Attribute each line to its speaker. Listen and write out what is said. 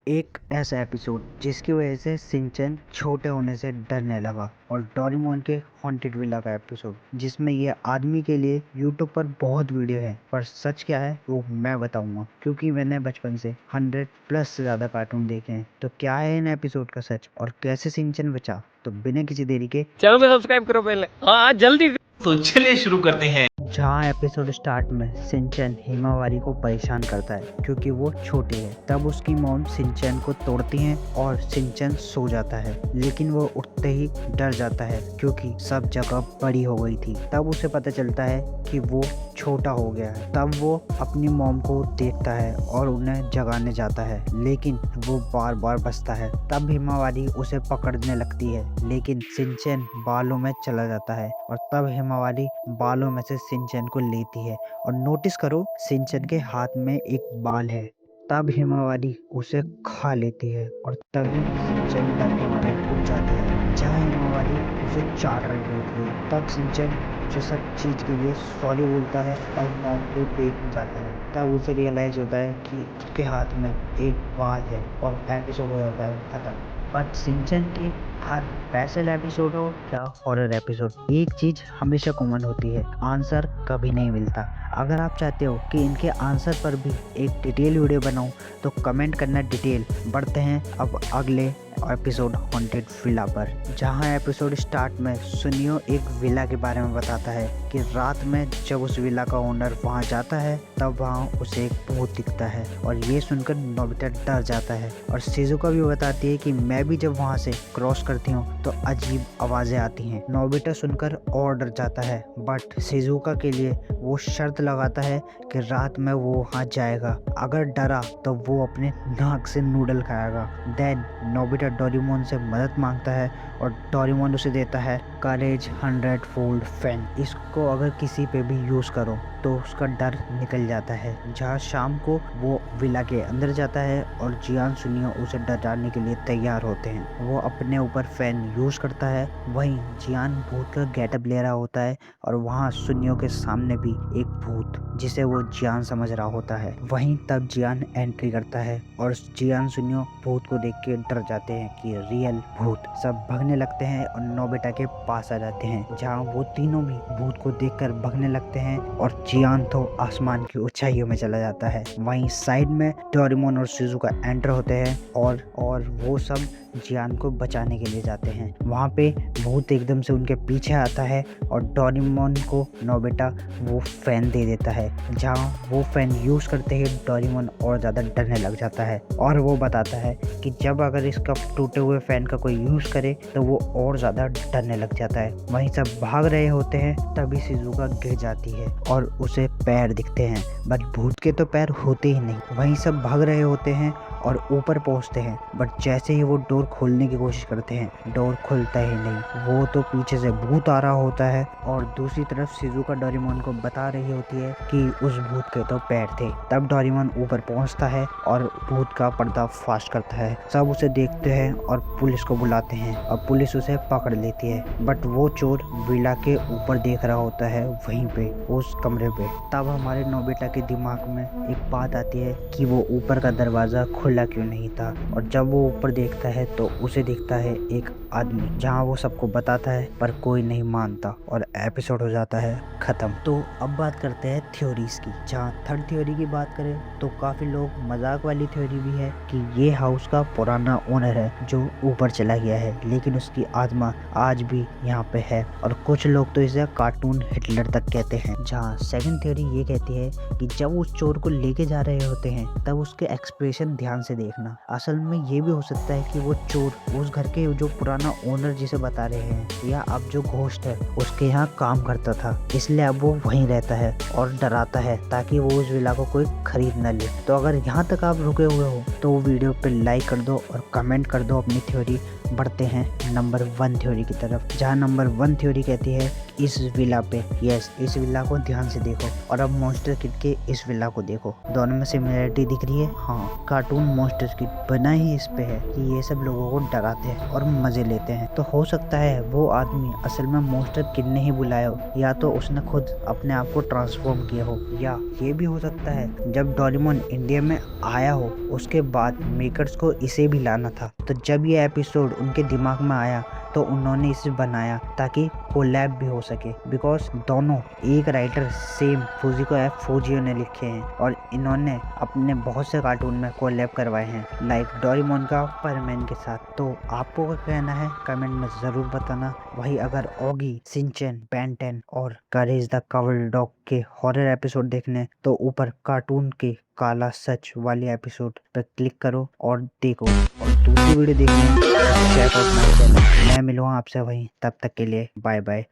Speaker 1: एक ऐसा एपिसोड जिसकी वजह से शिनचैन छोटे होने से डरने लगा और डोरेमोन के हॉन्टेड विला का एपिसोड जिसमें ये आदमी के लिए यूट्यूब पर बहुत वीडियो है, पर सच क्या है वो मैं बताऊंगा क्योंकि मैंने बचपन से 100+ से ज्यादा कार्टून देखे हैं। तो क्या है इन एपिसोड का सच और कैसे शिनचैन बचा, तो बिना किसी देरी के
Speaker 2: चैनल को सब्सक्राइब करो पहले। हाँ जल्दी।
Speaker 3: तो चलिए शुरू करते हैं।
Speaker 1: जहाँ एपिसोड स्टार्ट में शिनचैन हिमावारी को परेशान करता है क्योंकि वो छोटी है। तब उसकी मॉम शिनचैन को तोड़ती हैं और शिनचैन सो जाता है, लेकिन वो उठते ही डर जाता है क्योंकि सब जगह बड़ी हो गई थी। तब उसे पता चलता है कि वो छोटा हो गया है। तब वो अपनी मॉम को देखता है और उन्हें जगाने जाता है, लेकिन वो बार बार बचता है। तब हिमावारी उसे पकड़ने लगती है, लेकिन शिनचैन बालों में चला जाता है और तब हिमावारी बालों में से शिनचैन को लेती है और नोटिस करो शिनचैन के हाथ में एक बाल है। तब हिमावारी उसे खा लेती है और तभी शिनचैन डर के मारे उठ जाती है। जहाँ हिमावारी उसे चाट रही होती है, तब शिनचैन जो सब चीज के लिए सॉरी बोलता है और मॉम को देख जाता है। तब उसे रियलाइज होता है कि उसके हाथ में एक बाल है और एपिसोड हो जाता है खत्म। बट शिनचैन के हर स्पेशल एपिसोड हो या हॉरर एपिसोड, एक चीज हमेशा कॉमन होती है, आंसर कभी नहीं मिलता। अगर आप चाहते हो कि इनके आंसर पर भी एक डिटेल वीडियो बनाऊं तो कमेंट करना डिटेल। बढ़ते हैं अब अगले एपिसोड हॉन्टेड विला पर, जहां एपिसोड स्टार्ट में सुनियो एक विला के बारे में बताता है कि रात में जब उस विला का ओनर वहां जाता है तब वहां उसे एक भूत दिखता है और ये सुनकर नोबिता डर जाता है। और शिजुका भी बताती है कि मैं भी जब वहां से क्रॉस करती हूँ तो अजीब आवाजें आती हैं। नोबिता सुनकर और डर जाता है, बट शिजुका के लिए वो शर्त लगाता है कि रात में वो वहाँ जाएगा, अगर डरा तो वो अपने नाक से नूडल खाएगा। देन नोबिता डोरेमोन से मदद मांगता है और डोरेमोन उसे देता है करेज 100-फोल्ड फैन। इसको अगर किसी पे भी यूज करो तो उसका डर निकल जाता है। जहाँ शाम को वो विला के अंदर जाता है और जियान सुनियो उसे डराने के लिए तैयार होते हैं। वो अपने ऊपर फैन यूज करता है, वहीं जियान भूत का गेटअप ले रहा होता है और वहाँ सुनियो के सामने भी एक भूत जिसे वो जियान समझ रहा होता है। वहीं तब जियान एंट्री करता है और जियान सुनियो भूत को देख के डर जाते हैं कि रियल भूत। सब भागने लगते हैं और नोबिता के पास आ जाते हैं, जहाँ वो तीनों भी भूत को देखकर भागने लगते हैं और जियान तो आसमान की ऊंचाइयों में चला जाता है। वहीं साइड में डोरेमोन और शिजुका एंटर होते हैं और वो सब जियान को बचाने के लिए जाते हैं। वहाँ पे भूत एकदम से उनके पीछे आता है और डोरेमोन को नोबिता वो फैन दे देता है। जहाँ वो फैन यूज करते ही डोरेमोन और ज्यादा डरने लग जाता है और वो बताता है कि जब अगर इसका टूटे हुए फैन का कोई यूज करे तो वो और ज्यादा डरने लग जाता है। वहीं सब भाग रहे होते हैं, तभी शिजुका गिर जाती है और उसे पैर दिखते हैं, बट भूत के तो पैर होते ही नहीं। वहीं सब भाग रहे होते हैं और ऊपर पहुंचते हैं, बट जैसे ही वो डोर खोलने की कोशिश करते हैं डोर खुलता ही नहीं। वो तो पीछे से भूत आ रहा होता है और दूसरी तरफ शिजुका डोरेमोन को बता रही होती है कि उस भूत के तो पैर थे। तब डोरेमोन ऊपर पहुंचता है और भूत का पर्दा फाश करता है। सब उसे देखते हैं और पुलिस को बुलाते हैं और पुलिस उसे पकड़ लेती है, बट वो चोर विला के ऊपर देख रहा होता है वहीं पे उस कमरे पे। तब हमारे नोबिता के दिमाग में एक बात आती है कि वो ऊपर का दरवाजा खुला क्यों नहीं था, और जब वो ऊपर देखता है तो उसे दिखता है एक आदमी, जहाँ वो सबको बताता है पर कोई नहीं मानता और एपिसोड हो जाता है खत्म। तो अब बात करते हैं थ्योरीज की। जहाँ थर्ड थ्योरी की बात करें तो काफी लोग मजाक वाली थ्योरी भी है कि ये हाउस का पुराना ओनर है जो ऊपर चला गया है, लेकिन उसकी आत्मा आज भी यहाँ पे है, और कुछ लोग तो इसे कार्टून हिटलर तक कहते हैं। जहाँ सेकंड थ्योरी ये कहती है कि जब उस चोर को लेके जा रहे होते हैं तब उसके एक्सप्रेशन ध्यान से देखना। असल में ये भी हो सकता है कि वो चोर उस घर के जो पुराना ओनर जिसे बता रहे हैं या अब जो घोस्ट है उसके यहाँ काम करता था, इसलिए अब वो वहीं रहता है और डराता है ताकि वो उस विला को कोई खरीद न ले। तो अगर यहाँ तक आप रुके हुए हो तो वीडियो पे लाइक कर दो और कमेंट कर दो अपनी थ्योरी। बढ़ते हैं नंबर 1 थ्योरी की तरफ, जहाँ नंबर 1 थ्योरी कहती है इस विला पे। यस, इस विला को ध्यान से देखो और अब मॉन्स्टर किड के इस विला को देखो। दोनों में सिमिलरिटी दिख रही है। हाँ, कार्टून मॉन्स्टर किड बना ही इस पे है कि ये सब लोगों को डराते हैं और मजे लेते हैं। तो हो सकता है वो आदमी असल में मॉन्स्टर किड ने ही बुलाया हो, या तो उसने खुद अपने आप को ट्रांसफॉर्म किया हो, या ये भी हो सकता है जब डोरेमोन इंडिया में आया हो उसके बाद मेकर्स को इसे भी लाना था। तो जब ये एपिसोड उनके दिमाग में आया तो उन्होंने इसे बनाया ताकि कोलैब भी हो सके, बिकॉज दोनों एक राइटर सेम फुजिको एफ फुजियो ने लिखे हैं और इन्होंने अपने बहुत से कार्टून में कोलैब करवाए हैं, लाइक डोरेमोन का सुपरमैन के साथ। तो आपको क्या कहना है कमेंट में जरूर बताना। वही अगर ऑगी, शिनचैन, बेन 10 और करेज द कवर्ड डॉग के हॉरर एपिसोड देखने तो ऊपर कार्टून के काला सच वाले एपिसोड पर क्लिक करो और देखो, और दूसरी वीडियो देखने चेक आउट माय चैनल। मैं मिलूंगा आपसे वहीं, तब तक के लिए बाय बाय।